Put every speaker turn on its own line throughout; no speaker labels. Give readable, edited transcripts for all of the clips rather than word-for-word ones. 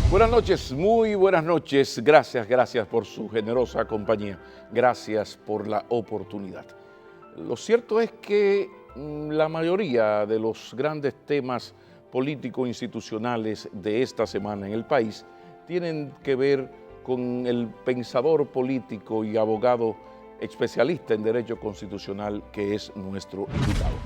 Buenas noches, muy buenas noches. Gracias por su generosa compañía. Gracias por la oportunidad. Lo cierto es que la mayoría de los grandes temas político-institucionales de esta semana en el país tienen que ver con el pensador político y abogado especialista en derecho constitucional que es nuestro invitado.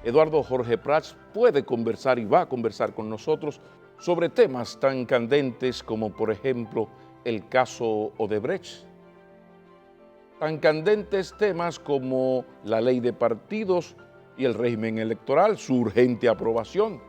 Eduardo Jorge Prats puede conversar y va a conversar con nosotros sobre temas tan candentes como, por ejemplo, el caso Odebrecht, tan candentes temas como la ley de partidos y el régimen electoral, su urgente aprobación,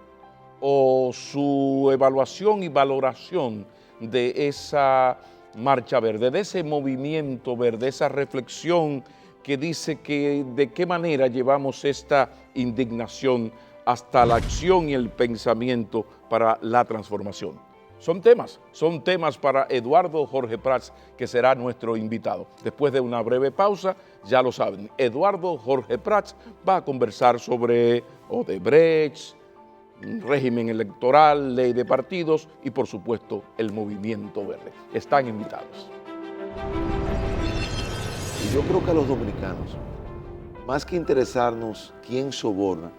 o su evaluación y valoración de esa marcha verde, de ese movimiento verde, esa reflexión que dice que de qué manera llevamos esta indignación hasta la acción y el pensamiento para la transformación. Son temas para Eduardo Jorge Prats, que será nuestro invitado. Después de una breve pausa, ya lo saben, Eduardo Jorge Prats va a conversar sobre Odebrecht, régimen electoral, ley de partidos y, por supuesto, el movimiento verde. Están invitados.
Y yo creo que a los dominicanos, más que interesarnos quién soborna,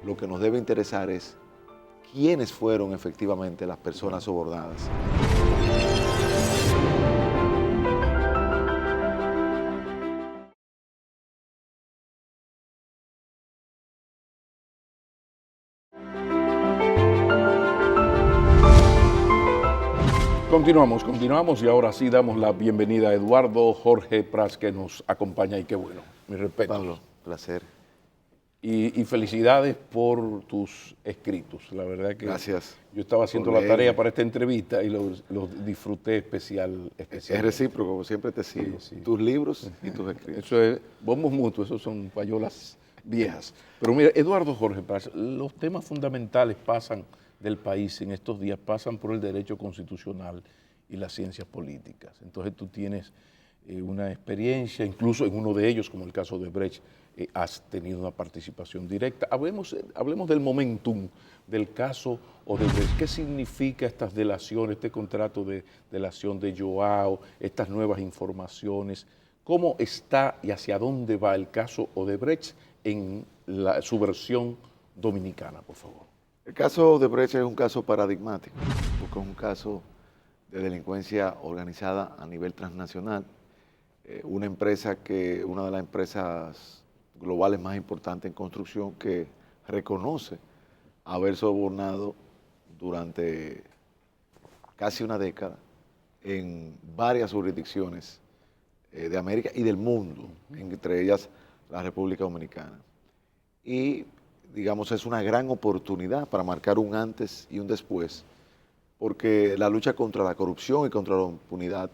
lo que nos debe interesar es quiénes fueron efectivamente las personas sobornadas.
Continuamos y ahora sí damos la bienvenida a Eduardo Jorge Prats, que nos acompaña y qué bueno, mi respeto.
Pablo, placer.
Y felicidades por tus escritos. La verdad que
gracias.
Yo estaba haciendo la tarea para esta entrevista y los disfruté especial.
Es recíproco, como siempre te sigo. Sí, sí. Tus libros y tus escritos.
Eso es bombos mutuos, esos son payolas viejas. Pero mira, Eduardo Jorge Prats, los temas fundamentales pasan del país en estos días, pasan por el derecho constitucional y las ciencias políticas. Entonces tú tienes una experiencia, incluso en uno de ellos, como el caso de Brecht, has tenido una participación directa. Hablemos del momentum del caso Odebrecht. ¿Qué significa estas delaciones, este contrato de delación de Joao, estas nuevas informaciones? ¿Cómo está y hacia dónde va el caso Odebrecht en su versión dominicana, por favor?
El caso Odebrecht es un caso paradigmático, porque es un caso de delincuencia organizada a nivel transnacional. Una de las empresas globales más importantes en construcción, que reconoce haber sobornado durante casi una década en varias jurisdicciones de América y del mundo, entre ellas la República Dominicana. Y, digamos, es una gran oportunidad para marcar un antes y un después, porque la lucha contra la corrupción y contra la impunidad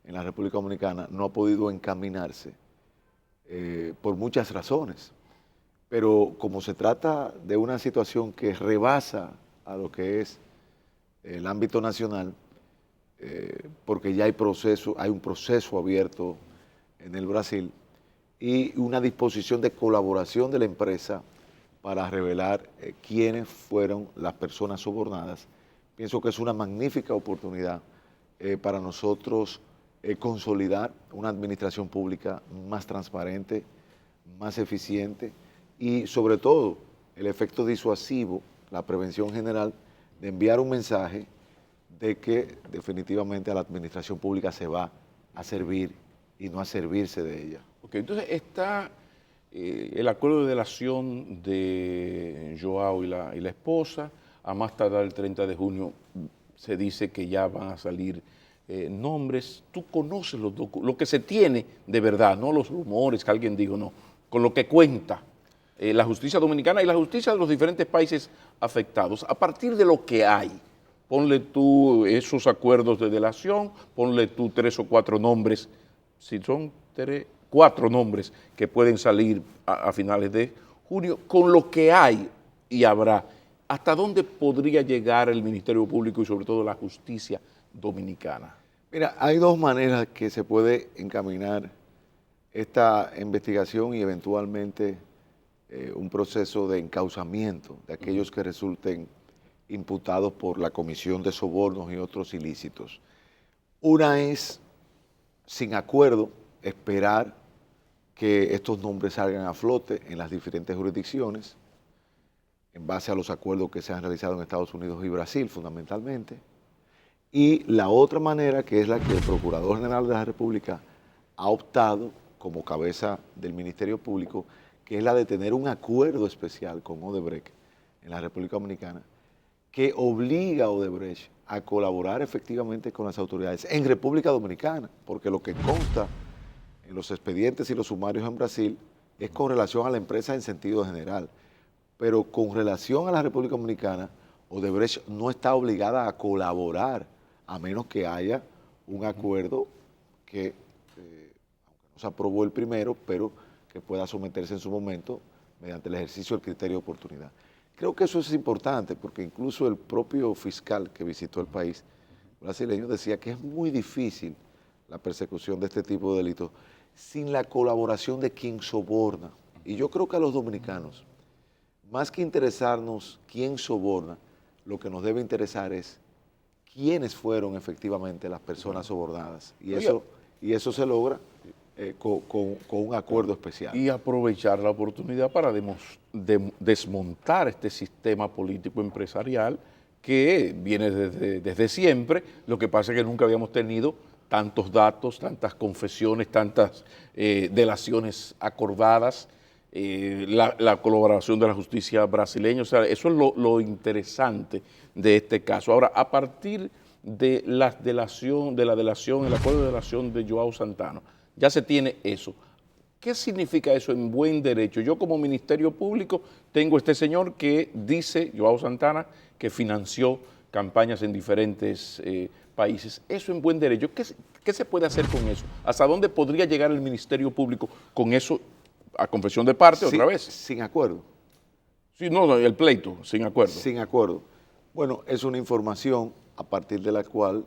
en la República Dominicana no ha podido encaminarse por muchas razones. Pero como se trata de una situación que rebasa a lo que es el ámbito nacional, porque ya hay un proceso abierto en el Brasil y una disposición de colaboración de la empresa para revelar quiénes fueron las personas sobornadas, pienso que es una magnífica oportunidad para nosotros consolidar una administración pública más transparente, más eficiente y sobre todo el efecto disuasivo, la prevención general de enviar un mensaje de que definitivamente a la administración pública se va a servir y no a servirse de ella.
Ok, entonces está el acuerdo de delación de Joao y la esposa. A más tardar el 30 de junio se dice que ya van a salir nombres. Tú conoces lo que se tiene de verdad, no los rumores que alguien dijo, no, con lo que cuenta la justicia dominicana y la justicia de los diferentes países afectados. A partir de lo que hay, ponle tú esos acuerdos de delación, ponle tú 3 o 4 nombres, si son 4 nombres que pueden salir a finales de junio, con lo que hay y habrá. ¿Hasta dónde podría llegar el Ministerio Público y sobre todo la justicia dominicana?
Mira, hay dos maneras que se puede encaminar esta investigación y eventualmente un proceso de encauzamiento de aquellos que resulten imputados por la comisión de sobornos y otros ilícitos. Una es, sin acuerdo, esperar que estos nombres salgan a flote en las diferentes jurisdicciones, en base a los acuerdos que se han realizado en Estados Unidos y Brasil fundamentalmente. Y la otra manera, que es la que el Procurador General de la República ha optado como cabeza del Ministerio Público, que es la de tener un acuerdo especial con Odebrecht en la República Dominicana, que obliga a Odebrecht a colaborar efectivamente con las autoridades en República Dominicana, porque lo que consta en los expedientes y los sumarios en Brasil es con relación a la empresa en sentido general, pero con relación a la República Dominicana, Odebrecht no está obligada a colaborar a menos que haya un acuerdo que, aunque no se aprobó el primero, pero que pueda someterse en su momento mediante el ejercicio del criterio de oportunidad. Creo que eso es importante porque incluso el propio fiscal que visitó el país brasileño decía que es muy difícil la persecución de este tipo de delitos sin la colaboración de quien soborna. Y yo creo que a los dominicanos, más que interesarnos quién soborna, lo que nos debe interesar es quiénes fueron efectivamente las personas sobornadas. Y eso se logra con un acuerdo especial.
Y aprovechar la oportunidad para desmontar este sistema político empresarial que viene desde siempre. Lo que pasa es que nunca habíamos tenido tantos datos, tantas confesiones, tantas delaciones acordadas, la colaboración de la justicia brasileña. O sea, eso es lo interesante de este caso. Ahora, a partir de la delación, el acuerdo de delación de Joao Santana, ya se tiene eso. ¿Qué significa eso en buen derecho? Yo como Ministerio Público tengo este señor que dice, Joao Santana, que financió campañas en diferentes países. Eso en buen derecho. ¿Qué se puede hacer con eso? ¿Hasta dónde podría llegar el Ministerio Público con eso a confesión de parte otra vez?
Sin acuerdo.
Sí, no, el pleito, sin acuerdo.
Sin acuerdo. Bueno, es una información a partir de la cual,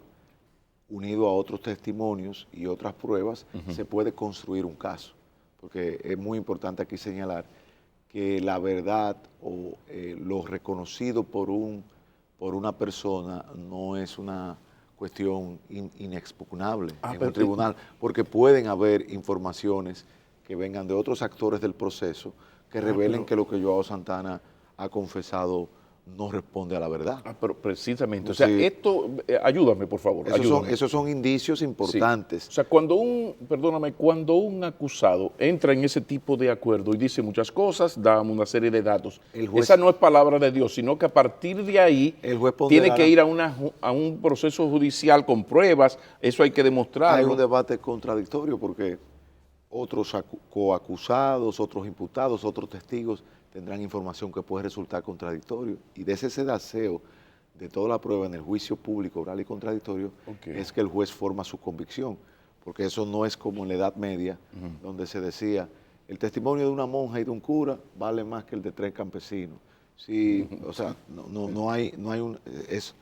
unido a otros testimonios y otras pruebas, se puede construir un caso. Porque es muy importante aquí señalar que la verdad o lo reconocido por una persona no es una cuestión inexpugnable en un tribunal, porque pueden haber informaciones que vengan de otros actores del proceso que revelen que lo que Joao Santana ha confesado no responde a la verdad.
Pero precisamente, o sea, esto, ayúdame por favor.
Esos son indicios importantes.
Sí. O sea, cuando un acusado entra en ese tipo de acuerdo y dice muchas cosas, da una serie de datos, esa no es palabra de Dios, sino que a partir de ahí tiene que ir a un proceso judicial con pruebas, eso hay que demostrarlo.
Hay un debate contradictorio porque otros coacusados, otros imputados, otros testigos tendrán información que puede resultar contradictorio. Y de ese sedaceo de toda la prueba en el juicio público, oral y contradictorio, es que el juez forma su convicción. Porque eso no es como en la Edad Media, donde se decía, el testimonio de una monja y de un cura vale más que el de 3 campesinos. Sí, o sea, es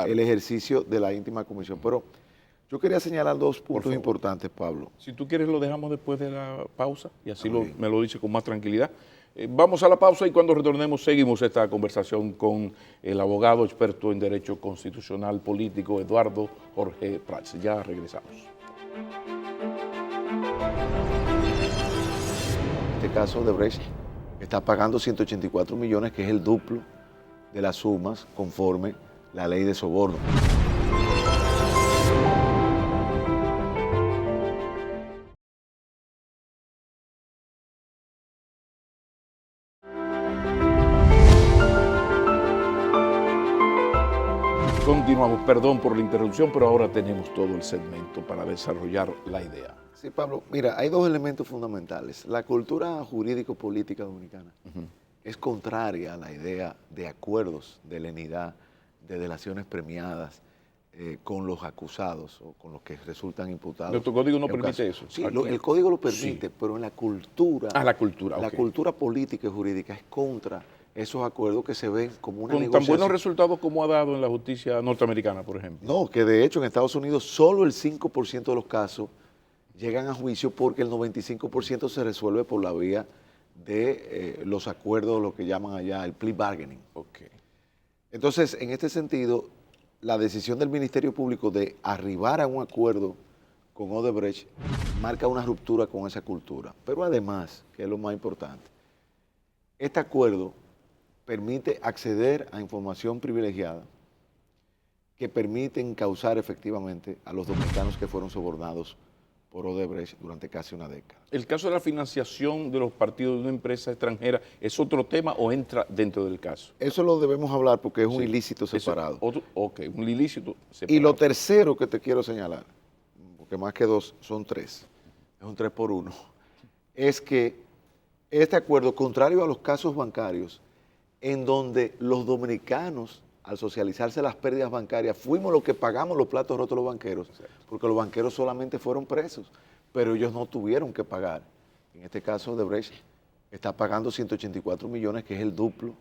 el ejercicio de la íntima convicción. Pero yo quería señalar 2 puntos importantes, Pablo.
Si tú quieres lo dejamos después de la pausa y así me lo dice con más tranquilidad. Vamos a la pausa y cuando retornemos seguimos esta conversación con el abogado experto en Derecho Constitucional Político, Eduardo Jorge Prats. Ya regresamos.
En este caso, Odebrecht está pagando 184 millones, que es el duplo de las sumas conforme la ley de soborno.
Continuamos, perdón por la interrupción, pero ahora tenemos todo el segmento para desarrollar la idea.
Sí, Pablo, mira, hay 2 elementos fundamentales. La cultura jurídico-política dominicana es contraria a la idea de acuerdos de lenidad, de delaciones premiadas con los acusados o con los que resultan imputados.
¿Nuestro código no permite eso?
Sí, el código lo permite, pero en la cultura,
la cultura,
la cultura política y jurídica es contra esos acuerdos que se ven como una
Con tan
negociación.
buenos resultados como ha dado en la justicia norteamericana, por ejemplo.
No, que de hecho en Estados Unidos solo el 5% de los casos llegan a juicio porque el 95% se resuelve por la vía de los acuerdos, lo que llaman allá el plea bargaining.
Okay.
Entonces, en este sentido, la decisión del Ministerio Público de arribar a un acuerdo con Odebrecht marca una ruptura con esa cultura. Pero además, que es lo más importante, este acuerdo permite acceder a información privilegiada que permite encauzar efectivamente a los dominicanos que fueron sobornados por Odebrecht durante casi una década.
¿El caso de la financiación de los partidos de una empresa extranjera es otro tema o entra dentro del caso?
Eso lo debemos hablar porque es un
Sí,
ilícito separado.
Ok, un ilícito separado.
Y lo tercero que te quiero señalar, porque más que dos, son tres, es un 3 por 1, es que este acuerdo, contrario a los casos bancarios, en donde los dominicanos, al socializarse las pérdidas bancarias, fuimos los que pagamos los platos rotos los banqueros, porque los banqueros solamente fueron presos, pero ellos no tuvieron que pagar. En este caso, Odebrecht está pagando 184 millones, que es el duplo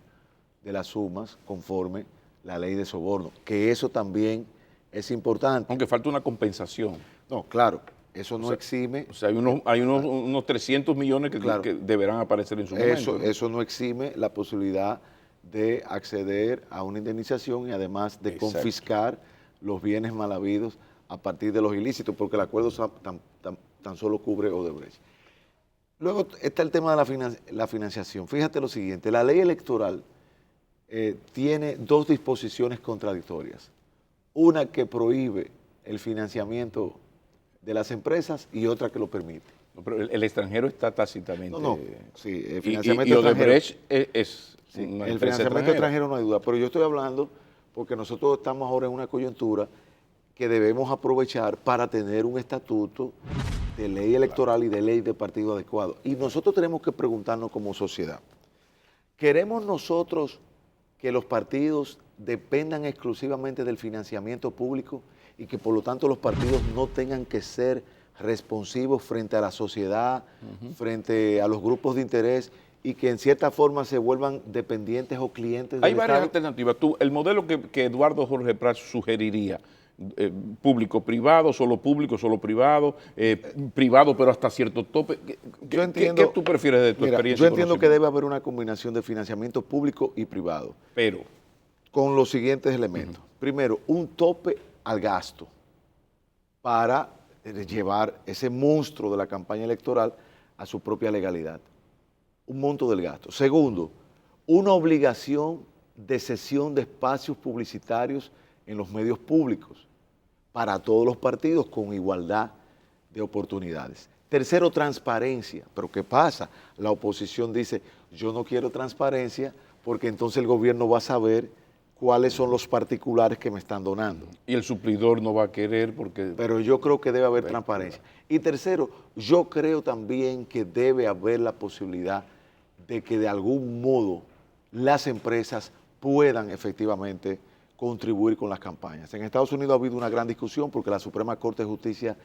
de las sumas conforme la ley de soborno, que eso también es importante.
Aunque falta una compensación.
No, claro, eso no exime.
O sea, hay unos 300 millones
Claro.
que deberán aparecer en su momento.
Eso no exime la posibilidad de acceder a una indemnización y además de
Exacto.
confiscar los bienes mal habidos a partir de los ilícitos, porque el acuerdo tan solo cubre Odebrecht. Luego está el tema de la financiación. Fíjate lo siguiente, la ley electoral tiene dos disposiciones contradictorias. Una que prohíbe el financiamiento de las empresas y otra que lo permite.
No, pero el extranjero está tácitamente.
No, sí, el
Y
financiamiento extranjero.
Odebrecht es
Sí,
una
el
empresa
financiamiento extranjero no hay duda, pero yo estoy hablando porque nosotros estamos ahora en una coyuntura que debemos aprovechar para tener un estatuto de ley electoral y de ley de partido adecuado. Y nosotros tenemos que preguntarnos como sociedad, ¿queremos nosotros que los partidos dependan exclusivamente del financiamiento público y que por lo tanto los partidos no tengan que ser responsivos frente a la sociedad, frente a los grupos de interés y que en cierta forma se vuelvan dependientes o clientes del
Hay varias
Estado?
alternativas. El modelo que Eduardo Jorge Prats sugeriría, público-privado, solo privado, privado pero hasta cierto tope.
Yo entiendo,
¿Qué tú prefieres de tu
mira,
experiencia?
yo entiendo que debe haber una combinación de financiamiento público y privado,
Pero,
con los siguientes elementos. Primero, un tope al gasto para llevar ese monstruo de la campaña electoral a su propia legalidad. Un monto del gasto. Segundo, una obligación de cesión de espacios publicitarios en los medios públicos para todos los partidos con igualdad de oportunidades. Tercero, transparencia. Pero ¿qué pasa? La oposición dice, yo no quiero transparencia porque entonces el gobierno va a saber cuáles son los particulares que me están donando.
y el suplidor no va a querer porque...
Pero yo creo que debe haber transparencia. Y tercero, yo creo también que debe haber la posibilidad de que de algún modo las empresas puedan efectivamente contribuir con las campañas. En Estados Unidos ha habido una gran discusión porque la Suprema Corte de Justicia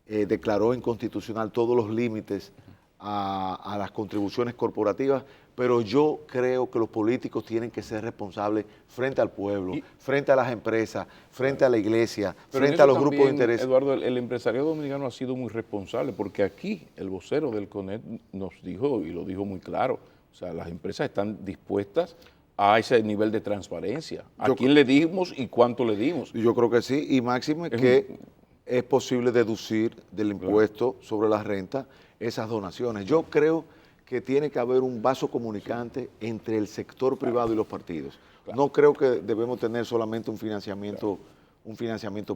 declaró inconstitucional todos los límites a las contribuciones corporativas, pero yo creo que los políticos tienen que ser responsables frente al pueblo, frente a las empresas, frente a la iglesia,
Pero
frente a los grupos de interés.
Eduardo, el empresariado dominicano ha sido muy responsable porque aquí el vocero del CONET nos dijo, y lo dijo muy claro, o sea, las empresas están dispuestas a ese nivel de transparencia. ¿A quién le dimos y cuánto le dimos?
Yo creo que sí, y máximo que es posible deducir del impuesto sobre la renta esas donaciones. Yo creo que tiene que haber un vaso comunicante entre el sector privado y los partidos. No creo que debemos tener solamente un financiamiento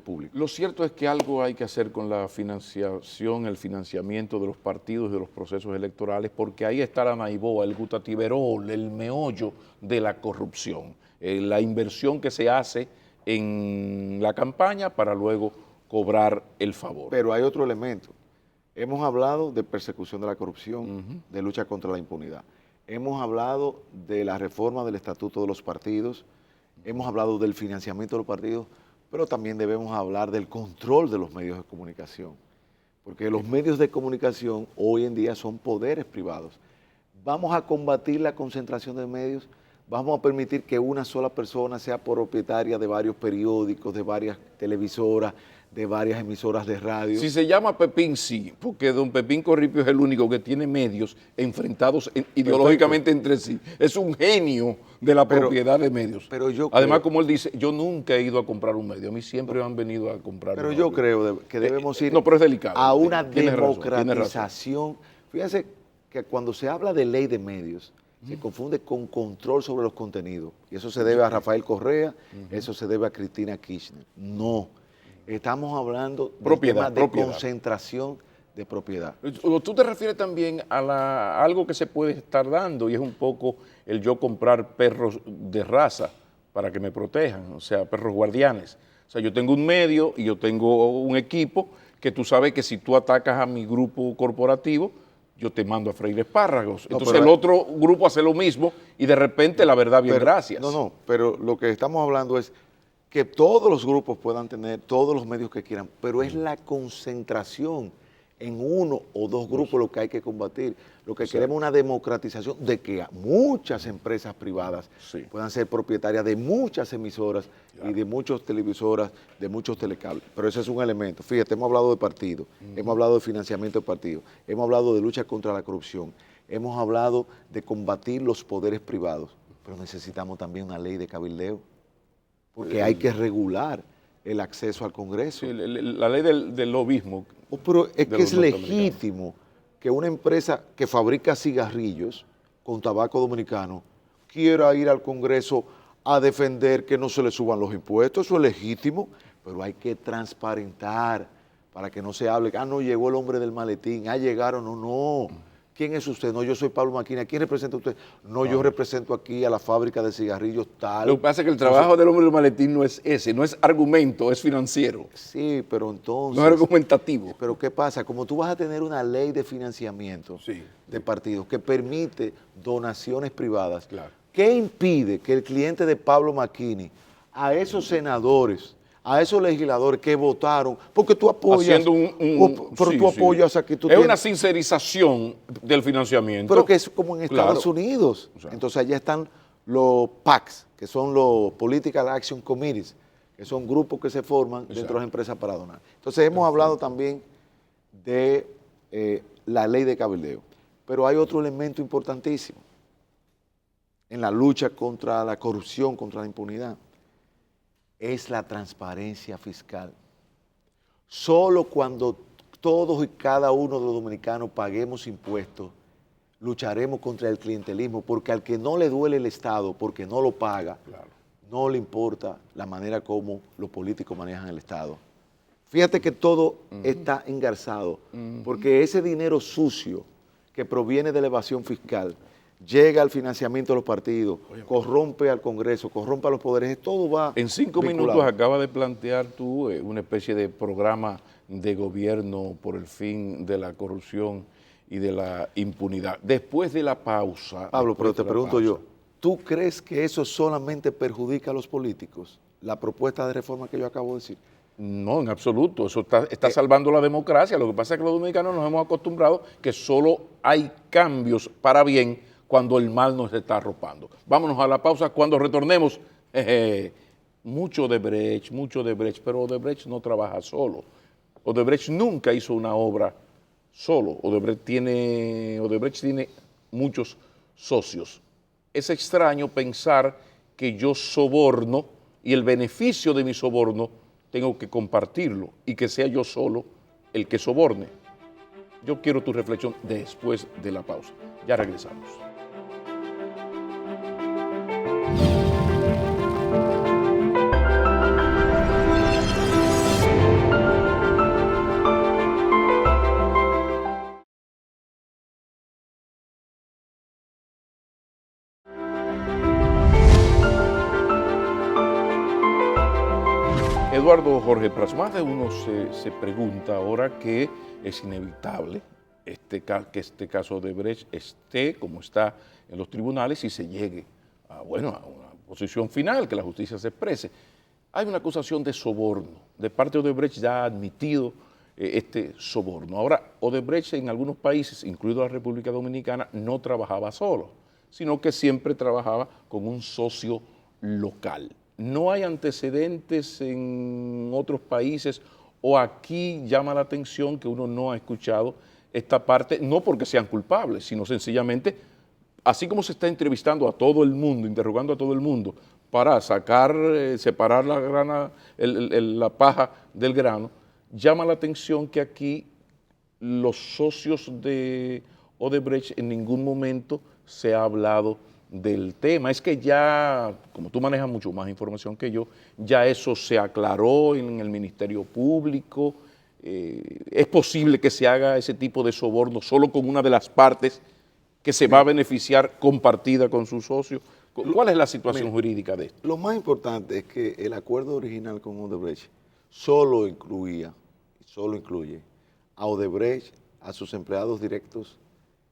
público.
Lo cierto es que algo hay que hacer con la financiación, el financiamiento de los partidos y de los procesos electorales, porque ahí está la naiboa, el gutatiberol, el meollo de la corrupción, la inversión que se hace en la campaña para luego cobrar el favor.
Pero hay otro elemento. Hemos hablado de persecución de la corrupción, de lucha contra la impunidad. Hemos hablado de la reforma del estatuto de los partidos, hemos hablado del financiamiento de los partidos, pero también debemos hablar del control de los medios de comunicación, porque los medios de comunicación hoy en día son poderes privados. vamos a combatir la concentración de medios, vamos a permitir que una sola persona sea propietaria de varios periódicos, de varias televisoras, de varias emisoras de radio.
Si se llama Pepín, sí, porque don Pepín Corripio es el único que tiene medios enfrentados ideológicamente entre sí. Es un genio de la propiedad de medios.
Pero yo
Además,
creo,
como él dice, yo nunca he ido a comprar un medio. A mí siempre me han venido a comprar
pero
un
yo
medio.
creo que debemos ir
No, pero es delicado.
a una
Tienes razón, tienes razón.
democratización. Fíjense que cuando se habla de ley de medios, se confunde con control sobre los contenidos. Y eso se debe a Rafael Correa, eso se debe a Cristina Kirchner. No. Estamos hablando del tema de concentración de propiedad.
Tú te refieres también a algo que se puede estar dando y es un poco el yo comprar perros de raza para que me protejan, o sea, perros guardianes. O sea, yo tengo un medio y yo tengo un equipo que tú sabes que si tú atacas a mi grupo corporativo, yo te mando a freír espárragos. Entonces el otro grupo hace lo mismo y de repente la verdad, bien, gracias.
No, pero lo que estamos hablando es que todos los grupos puedan tener todos los medios que quieran, pero es la concentración en uno o dos grupos lo que hay que combatir. Lo que queremos es una democratización de que muchas empresas privadas puedan ser propietarias de muchas emisoras y de muchas televisoras, de muchos telecables. Pero ese es un elemento. Fíjate, hemos hablado de partidos, hemos hablado de financiamiento de partidos, hemos hablado de lucha contra la corrupción, hemos hablado de combatir los poderes privados, pero necesitamos también una ley de cabildeo, porque hay que regular el acceso al Congreso.
Sí, la ley del lobismo.
Pero es que es legítimo que una empresa que fabrica cigarrillos con tabaco dominicano quiera ir al Congreso a defender que no se le suban los impuestos. Eso es legítimo, pero hay que transparentar para que no se hable, no llegó el hombre del maletín, llegaron o no. ¿Quién es usted? No, yo soy Pablo Maquina. ¿Quién representa usted? No, yo represento aquí a la fábrica de cigarrillos tal.
Lo que pasa es que el trabajo del hombre del maletín no es ese, no es argumento, es financiero.
Sí, pero entonces...
No es argumentativo.
Pero ¿qué pasa? Como tú vas a tener una ley de financiamiento de partidos que permite donaciones privadas, ¿qué impide que el cliente de Pablo Maquini, a esos senadores, a esos legisladores que votaron, porque tú apoyas, tú apoyas aquí. Tú
es una sincerización del financiamiento.
Pero que es como en Estados Unidos. O sea, entonces allá están los PACs, que son los Political Action Committees, que son grupos que se forman dentro de las empresas para donar. Entonces hemos hablado también de la ley de cabildeo, pero hay otro elemento importantísimo en la lucha contra la corrupción, contra la impunidad. Es la transparencia fiscal. Solo cuando todos y cada uno de los dominicanos paguemos impuestos, lucharemos contra el clientelismo, porque al que no le duele el Estado, porque no lo paga, no le importa la manera como los políticos manejan el Estado. Fíjate que todo está engarzado, porque ese dinero sucio que proviene de la evasión fiscal llega al financiamiento de los partidos, corrompe al Congreso, corrompe a los poderes, todo va
en 5 minutos acabas de plantear tú una especie de programa de gobierno por el fin de la corrupción y de la impunidad. Después de la pausa...
Pablo, pero te pregunto yo, ¿tú crees que eso solamente perjudica a los políticos? La propuesta de reforma que yo acabo de decir.
No, en absoluto, eso está salvando la democracia. Lo que pasa es que los dominicanos nos hemos acostumbrado que solo hay cambios para bien cuando el mal nos está arropando. Vámonos a la pausa. Cuando retornemos, mucho Odebrecht, pero Odebrecht no trabaja solo. Odebrecht nunca hizo una obra solo. Odebrecht tiene muchos socios. Es extraño pensar que yo soborno y el beneficio de mi soborno tengo que compartirlo y que sea yo solo el que soborne. Yo quiero tu reflexión después de la pausa. Ya regresamos. Eduardo Jorge Prats, más de uno se pregunta ahora que es inevitable que este caso de Odebrecht esté como está en los tribunales y se llegue a una posición final, que la justicia se exprese. Hay una acusación de soborno de parte de Odebrecht, ya ha admitido este soborno. Ahora, Odebrecht en algunos países, incluido la República Dominicana, no trabajaba solo, sino que siempre trabajaba con un socio local. ¿No hay antecedentes en otros países o aquí llama la atención que uno no ha escuchado esta parte, no porque sean culpables, sino sencillamente, así como se está entrevistando a todo el mundo, interrogando a todo el mundo, para sacar, separar la paja del grano, llama la atención que aquí los socios de Odebrecht en ningún momento se ha hablado del tema. Es que ya, como tú manejas mucho más información que yo, ya eso se aclaró en el Ministerio Público. Es posible que se haga ese tipo de soborno solo con una de las partes que se va a beneficiar compartida con su socio. ¿Cuál es la situación jurídica de esto?
Lo más importante es que el acuerdo original con Odebrecht solo incluye a Odebrecht, a sus empleados directos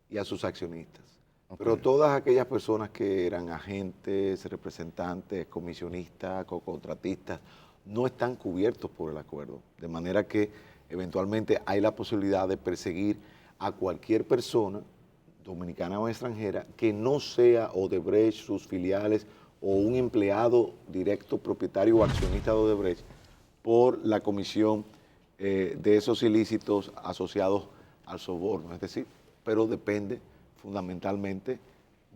y a sus accionistas. Okay. Pero todas aquellas personas que eran agentes, representantes, comisionistas, co-contratistas, no están cubiertos por el acuerdo. De manera que eventualmente hay la posibilidad de perseguir a cualquier persona, dominicana o extranjera, que no sea Odebrecht, sus filiales o un empleado directo, propietario o accionista de Odebrecht por la comisión de esos ilícitos asociados al soborno. Es decir, pero depende fundamentalmente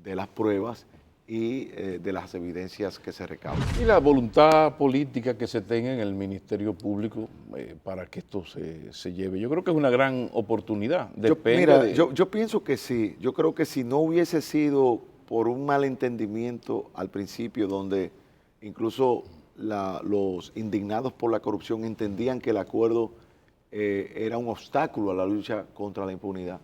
de las pruebas y de las evidencias que se recaudan.
Y la voluntad política que se tenga en el Ministerio Público para que esto se lleve. Yo creo que es una gran oportunidad.
Yo pienso que sí. Yo creo que si no hubiese sido por un malentendimiento al principio, donde incluso los indignados por la corrupción entendían que el acuerdo era un obstáculo a la lucha contra la impunidad,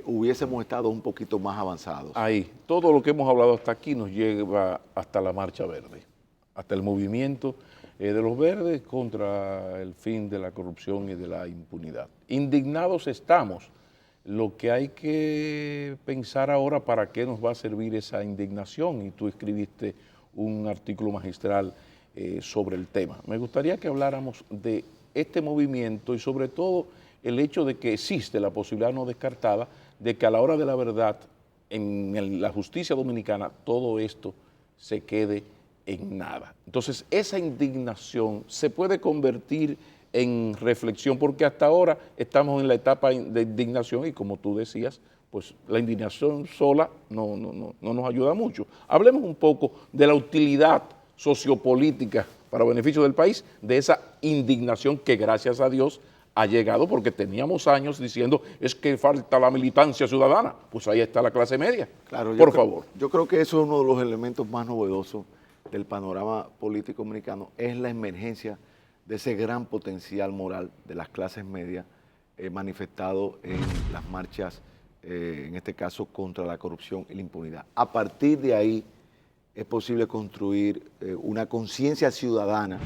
hubiésemos estado un poquito más avanzados.
Ahí, todo lo que hemos hablado hasta aquí nos lleva hasta la Marcha Verde, hasta el movimiento de los verdes contra el fin de la corrupción y de la impunidad. Indignados estamos. Lo que hay que pensar ahora para qué nos va a servir esa indignación, y tú escribiste un artículo magistral sobre el tema. Me gustaría que habláramos de este movimiento y sobre todo el hecho de que existe la posibilidad no descartada de que a la hora de la verdad en la justicia dominicana todo esto se quede en nada. Entonces esa indignación se puede convertir en reflexión, porque hasta ahora estamos en la etapa de indignación y como tú decías, pues la indignación sola no nos ayuda mucho. Hablemos un poco de la utilidad sociopolítica para beneficio del país, de esa indignación que gracias a Dios ha llegado, porque teníamos años diciendo es que falta la militancia ciudadana. Pues ahí está la clase media.
Claro,
por favor.
Yo creo que eso es uno de los elementos más novedosos del panorama político dominicano, es la emergencia de ese gran potencial moral de las clases medias manifestado en las marchas, en este caso contra la corrupción y la impunidad. A partir de ahí es posible construir una conciencia ciudadana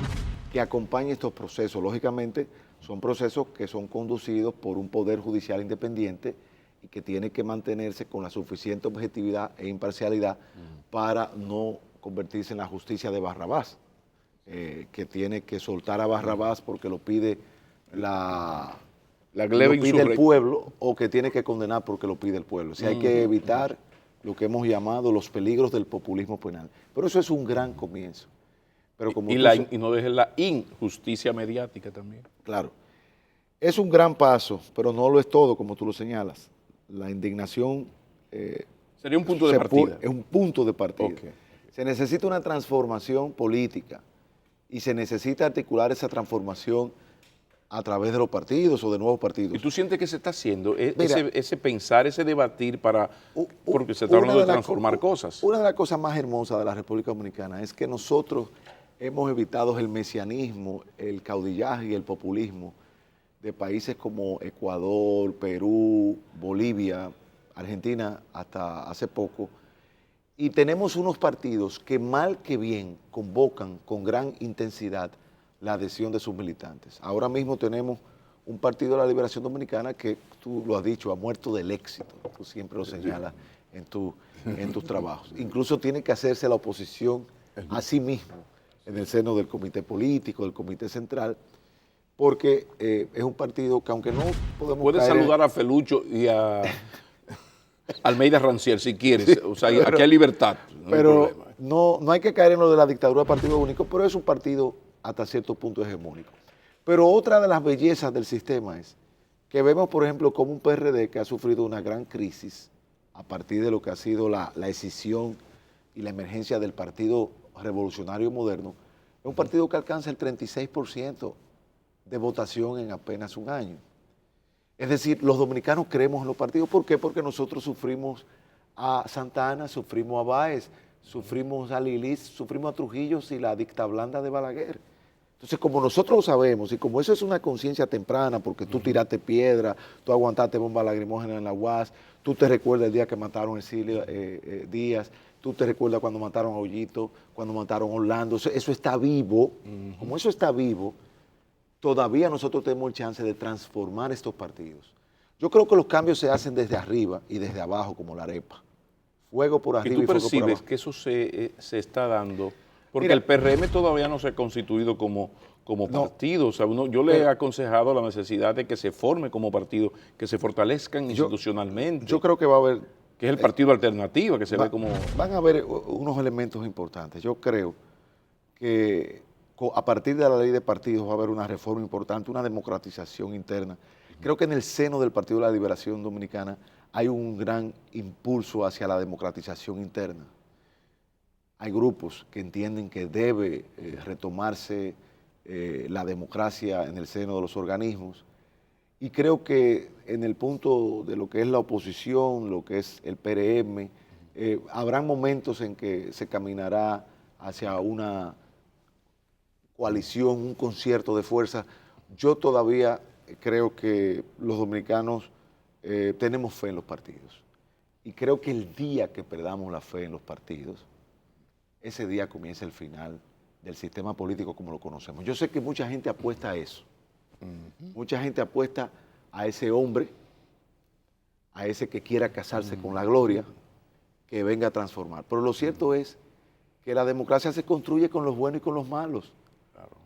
que acompañe estos procesos. Lógicamente, son procesos que son conducidos por un poder judicial independiente y que tiene que mantenerse con la suficiente objetividad e imparcialidad para no convertirse en la justicia de Barrabás, que tiene que soltar a Barrabás porque lo pide el pueblo, o que tiene que condenar porque lo pide el pueblo. O sea, hay que evitar lo que hemos llamado los peligros del populismo penal. Pero eso es un gran comienzo. Pero como
y no dejes la injusticia mediática también.
Claro. Es un gran paso, pero no lo es todo, como tú lo señalas. La indignación
sería un punto de partida.
Es un punto de partida.
Okay.
Se necesita una transformación política y se necesita articular esa transformación a través de los partidos o de nuevos partidos.
¿Y tú sientes que se está haciendo ese pensar, ese debatir porque se está hablando de transformar cosas?
Una de las cosas más hermosas de la República Dominicana es que nosotros hemos evitado el mesianismo, el caudillaje y el populismo de países como Ecuador, Perú, Bolivia, Argentina hasta hace poco, y tenemos unos partidos que mal que bien convocan con gran intensidad la adhesión de sus militantes. Ahora mismo tenemos un Partido de la Liberación Dominicana que, tú lo has dicho, ha muerto del éxito, tú siempre lo señalas en tus trabajos. Incluso tiene que hacerse la oposición a sí mismo en el seno del comité político, del comité central, porque es un partido que aunque no podemos
Puedes
caer
saludar a Felucho y a Almeida Rancier si quieres. O sea, aquí hay libertad. No hay
pero
problema.
no hay que caer en lo de la dictadura de partido único, pero es un partido hasta cierto punto hegemónico. Pero otra de las bellezas del sistema es que vemos, por ejemplo, como un PRD que ha sufrido una gran crisis a partir de lo que ha sido la escisión y la emergencia del Partido Revolucionario Moderno, es un partido que alcanza el 36% de votación en apenas un año. Es decir, los dominicanos creemos en los partidos. ¿Por qué? Porque nosotros sufrimos a Santana, sufrimos a Báez, sufrimos a Lilis, sufrimos a Trujillo y la dicta blanda de Balaguer. Entonces, como nosotros lo sabemos y como eso es una conciencia temprana, porque tú tiraste piedra, tú aguantaste bomba lacrimógena en la UAS, tú te recuerdas el día que mataron a Ercilia Díaz, tú te recuerdas cuando mataron a Ollito, cuando mataron a Orlando, eso está vivo. Como eso está vivo, todavía nosotros tenemos el chance de transformar estos partidos. Yo creo que los cambios se hacen desde arriba y desde abajo, como la arepa. Fuego por
¿Y
arriba
tú
y fuego por
percibes
abajo.
que eso se está dando? Porque
Mira,
el PRM todavía no se ha constituido como
No.
partido. O sea, yo le he aconsejado la necesidad de que se forme como partido, que se fortalezcan institucionalmente.
Yo creo que va a haber,
que es el partido alternativo, que se ve como...
van a haber unos elementos importantes. Yo creo que a partir de la ley de partidos va a haber una reforma importante, una democratización interna. Creo que en el seno del Partido de la Liberación Dominicana hay un gran impulso hacia la democratización interna. Hay grupos que entienden que debe retomarse la democracia en el seno de los organismos, y creo que en el punto de lo que es la oposición, lo que es el PRM, habrán momentos en que se caminará hacia una coalición, un concierto de fuerza. Yo todavía creo que los dominicanos tenemos fe en los partidos, y creo que el día que perdamos la fe en los partidos, ese día comienza el final del sistema político como lo conocemos. Yo sé que mucha gente apuesta a eso. Mucha gente apuesta a ese hombre, a ese que quiera casarse con la gloria, que venga a transformar. Pero lo cierto es que la democracia se construye con los buenos y con los malos,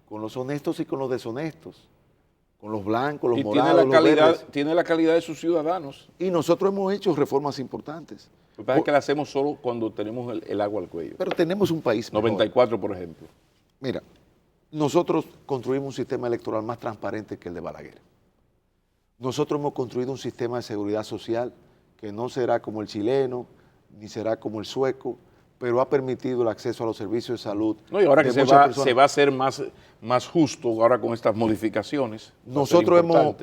con los honestos y con los deshonestos, con los blancos, los morados, los verdes.
Tiene la calidad de sus ciudadanos.
Y nosotros hemos hecho reformas importantes.
Lo que pasa es que la hacemos solo cuando tenemos el agua al cuello.
Pero tenemos un país mejor.
94, por ejemplo.
Mira, nosotros construimos un sistema electoral más transparente que el de Balaguer. Nosotros hemos construido un sistema de seguridad social que no será como el chileno, ni será como el sueco, pero ha permitido el acceso a los servicios de salud.
No, y ahora
de
que
muchas personas.
se va a hacer más justo ahora con estas modificaciones.
Nosotros hemos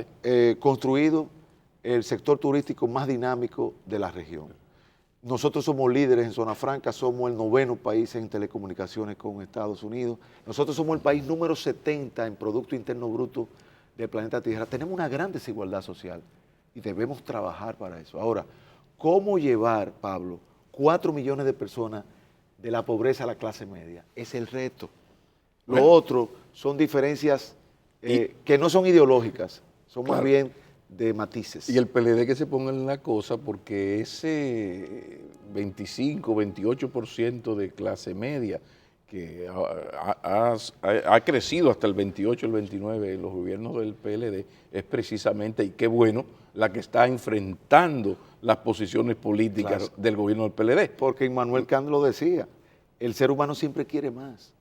construido el sector turístico más dinámico de la región. Nosotros somos líderes en zona franca, somos el 9º país en telecomunicaciones con Estados Unidos. Nosotros somos el país número 70 en Producto Interno Bruto del planeta Tierra. Tenemos una gran desigualdad social y debemos trabajar para eso. Ahora, ¿cómo llevar, Pablo, 4 millones de personas de la pobreza a la clase media? Es el reto. Lo otro son diferencias que no son ideológicas, son más bien de matices.
Y el PLD que se ponga en la cosa, porque ese 25, 28% de clase media que ha crecido hasta el 28, el 29 en los gobiernos del PLD, es precisamente, y qué bueno, la que está enfrentando las posiciones políticas del gobierno del PLD.
Porque Immanuel Kant lo decía, el ser humano siempre quiere más.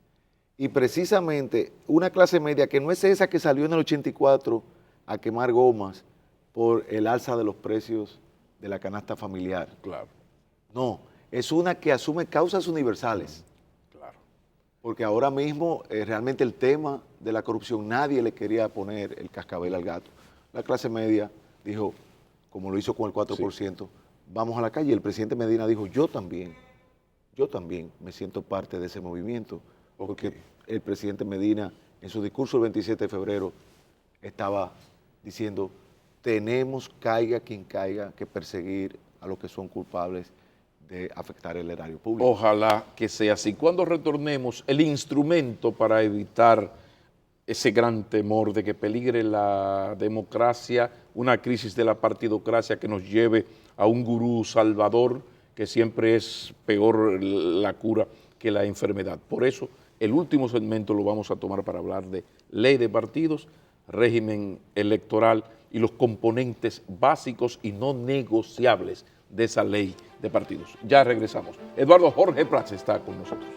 Y precisamente una clase media que no es esa que salió en el 84 a quemar gomas por el alza de los precios de la canasta familiar.
Claro.
No, es una que asume causas universales.
Claro.
Porque ahora mismo realmente el tema de la corrupción, nadie le quería poner el cascabel al gato. La clase media dijo, como lo hizo con el 4%, vamos a la calle. Y el presidente Medina dijo, yo también me siento parte de ese movimiento. Porque el presidente Medina, en su discurso el 27 de febrero, estaba diciendo, tenemos, caiga quien caiga, que perseguir a los que son culpables de afectar el erario público.
Ojalá que sea así. Cuando retornemos, el instrumento para evitar ese gran temor de que peligre la democracia, una crisis de la partidocracia que nos lleve a un gurú salvador, que siempre es peor la cura que la enfermedad. Por eso, el último segmento lo vamos a tomar para hablar de ley de partidos, régimen electoral y los componentes básicos y no negociables de esa ley de partidos. Ya regresamos. Eduardo Jorge Prats está con nosotros.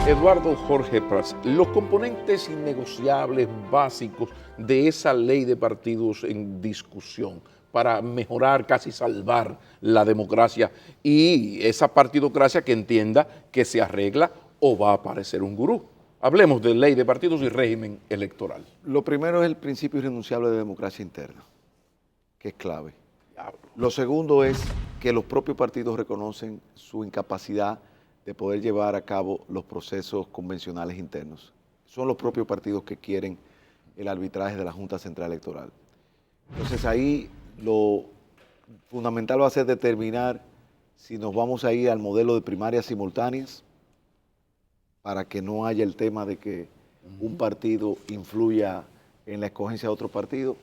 Eduardo Jorge Prats, los componentes innegociables básicos de esa ley de partidos en discusión para mejorar, casi salvar la democracia y esa partidocracia que entienda que se arregla o va a aparecer un gurú. Hablemos de ley de partidos y régimen electoral.
Lo primero es el principio irrenunciable de democracia interna, que es clave. Lo segundo es que los propios partidos reconocen su incapacidad de poder llevar a cabo los procesos convencionales internos. Son los propios partidos que quieren el arbitraje de la Junta Central Electoral. Entonces ahí lo fundamental va a ser determinar si nos vamos a ir al modelo de primarias simultáneas para que no haya el tema de que un partido influya en la escogencia de otro partido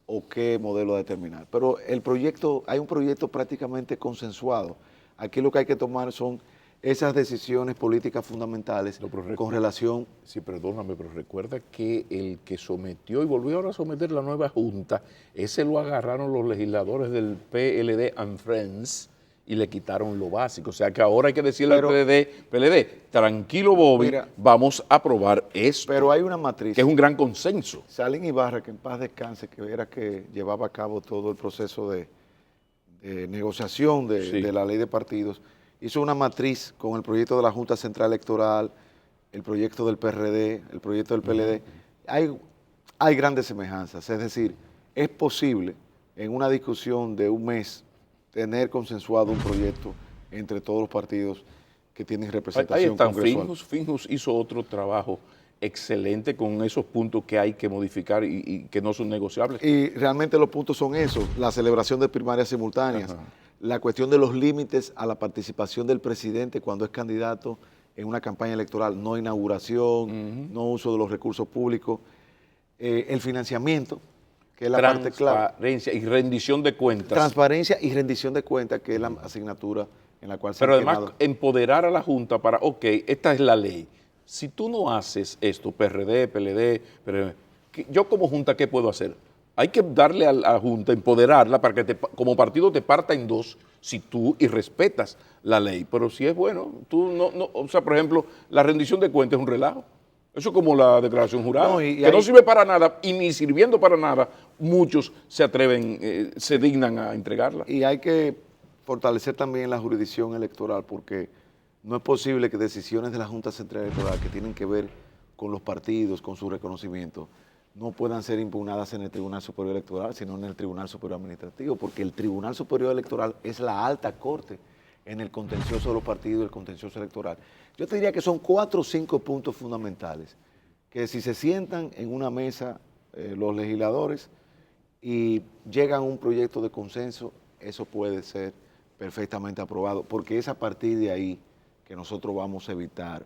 o qué modelo determinar. Pero el proyecto, hay un proyecto prácticamente consensuado. Aquí lo que hay que tomar son esas decisiones políticas fundamentales con relación...
Sí, perdóname, pero recuerda que el que sometió y volvió ahora a someter la nueva Junta, ese lo agarraron los legisladores del PLD and Friends y le quitaron lo básico. O sea que ahora hay que decirle al PLD, tranquilo Bobby, mira, vamos a aprobar esto.
Pero hay una matriz.
Que es un gran consenso.
Salín Ibarra, que en paz descanse, que era que llevaba a cabo todo el proceso de negociación de la ley de partidos, hizo una matriz con el proyecto de la Junta Central Electoral, el proyecto del PRD, el proyecto del PLD. Hay grandes semejanzas, es decir, es posible en una discusión de un mes tener consensuado un proyecto entre todos los partidos que tienen representación congresual.
Finjus hizo otro trabajo excelente con esos puntos que hay que modificar y que no son negociables.
Y realmente los puntos son esos, la celebración de primarias simultáneas, la cuestión de los límites a la participación del presidente cuando es candidato en una campaña electoral, no inauguración, no uso de los recursos públicos, el financiamiento, que es la parte clave.
Transparencia y rendición de cuentas.
Transparencia y rendición de cuentas, que es la asignatura en la cual se
Pero además empoderar a la Junta para, ok, esta es la ley. Si tú no haces esto, PRD, PLD, yo como Junta, ¿qué puedo hacer? Hay que darle a la Junta, empoderarla para que como partido te parta en dos si tú irrespetas la ley. Pero si es bueno, tú no, o sea, por ejemplo, la rendición de cuentas es un relajo. Eso es como la declaración jurada, que no sirve para nada y ni sirviendo para nada, muchos se atreven, se dignan a entregarla.
Y hay que fortalecer también la jurisdicción electoral porque no es posible que decisiones de la Junta Central Electoral que tienen que ver con los partidos, con su reconocimiento, no puedan ser impugnadas en el Tribunal Superior Electoral, sino en el Tribunal Superior Administrativo, porque el Tribunal Superior Electoral es la alta corte en el contencioso de los partidos y el contencioso electoral. Yo te diría que son 4 o 5 puntos fundamentales, que si se sientan en una mesa los legisladores y llegan a un proyecto de consenso, eso puede ser perfectamente aprobado, porque es a partir de ahí que nosotros vamos a evitar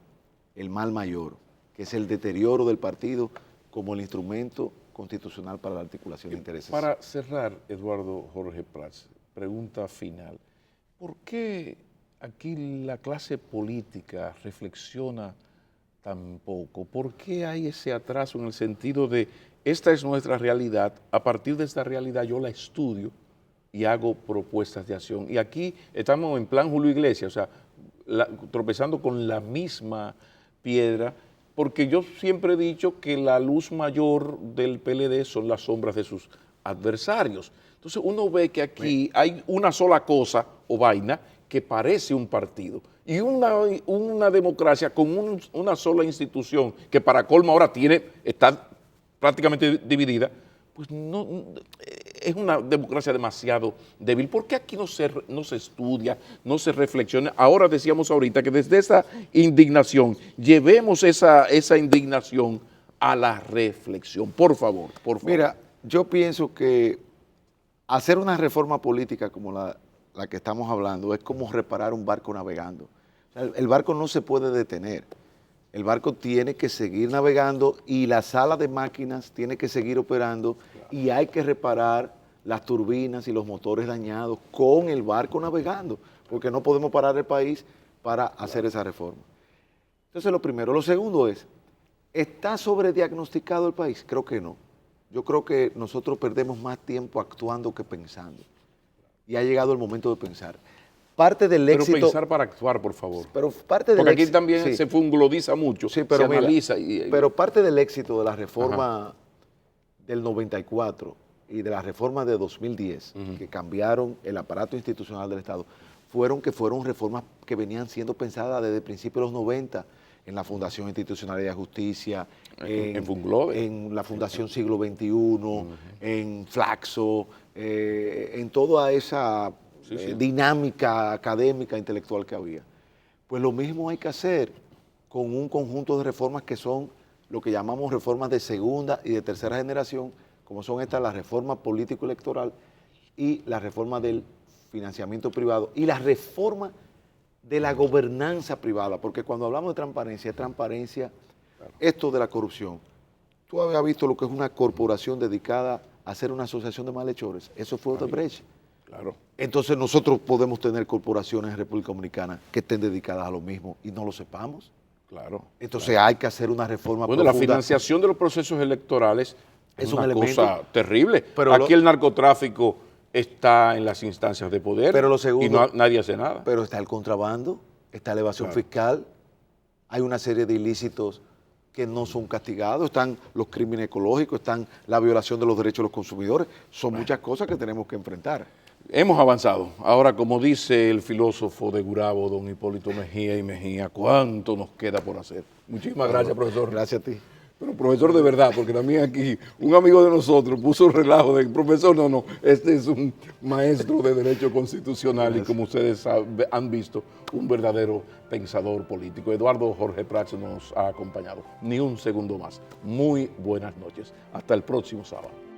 el mal mayor, que es el deterioro del partido como el instrumento constitucional para la articulación de intereses.
Para cerrar, Eduardo Jorge Prats, pregunta final. ¿Por qué aquí la clase política reflexiona tan poco? ¿Por qué hay ese atraso en el sentido de esta es nuestra realidad, a partir de esta realidad yo la estudio y hago propuestas de acción? Y aquí estamos en plan Julio Iglesias, o sea, tropezando con la misma piedra, porque yo siempre he dicho que la luz mayor del PLD son las sombras de sus adversarios. Entonces uno ve que aquí hay una sola cosa o vaina que parece un partido y una democracia con una sola institución que para colmo ahora está prácticamente dividida, pues no es una democracia demasiado débil. ¿Por qué aquí no se estudia, no se reflexiona? Ahora decíamos ahorita que desde esa indignación, llevemos esa indignación a la reflexión. Por favor, por favor.
Mira, yo pienso que hacer una reforma política como la que estamos hablando es como reparar un barco navegando. O O sea, el barco no se puede detener. El barco tiene que seguir navegando y la sala de máquinas tiene que seguir operando y hay que reparar las turbinas y los motores dañados con el barco navegando, porque no podemos parar el país para hacer esa reforma. Entonces, lo primero. Lo segundo es, ¿está sobrediagnosticado el país? Creo que no. Yo creo que nosotros perdemos más tiempo actuando que pensando. Y ha llegado el momento de pensar. Parte del éxito...
Pero pensar para actuar, por favor.
Pero parte del
Porque aquí
éxito,
también
sí,
se funglodiza mucho,
sí, pero
se
mira,
analiza.
pero parte del éxito de la reforma del 94 y de la reforma de 2010, que cambiaron el aparato institucional del Estado, fueron reformas que venían siendo pensadas desde principios de los 90 en la Fundación Institucionalidad de Justicia,
en Funglode,
en la Fundación Siglo XXI, en Flaxo, en toda esa dinámica académica, intelectual que había. Pues lo mismo hay que hacer con un conjunto de reformas que son lo que llamamos reformas de segunda y de tercera generación, como son estas, la reforma político-electoral y la reforma del financiamiento privado y la reforma de la gobernanza privada, porque cuando hablamos de transparencia, es transparencia, esto de la corrupción. Tú habías visto lo que es una corporación dedicada a hacer una asociación de malhechores, eso fue Odebrecht.
Claro.
Entonces nosotros podemos tener corporaciones en República Dominicana que estén dedicadas a lo mismo y no lo sepamos.
Claro.
Entonces hay que hacer una reforma
Bueno,
profunda.
la financiación de los procesos electorales es
un
una
elemento,
cosa terrible.
pero
aquí el narcotráfico está en las instancias de poder,
pero lo segundo,
y nadie hace nada.
Pero está el contrabando, está la evasión fiscal, hay una serie de ilícitos que no son castigados, están los crímenes ecológicos, están la violación de los derechos de los consumidores, son muchas cosas que tenemos que enfrentar.
Hemos avanzado. Ahora, como dice el filósofo de Gurabo, don Hipólito Mejía y Mejía, ¿cuánto nos queda por hacer? Muchísimas gracias, profesor.
Gracias a ti.
Pero profesor de verdad, porque también aquí un amigo de nosotros puso un relajo de profesor, no, este es un maestro de Derecho Constitucional y como ustedes han visto, un verdadero pensador político. Eduardo Jorge Prats nos ha acompañado. Ni un segundo más. Muy buenas noches. Hasta el próximo sábado.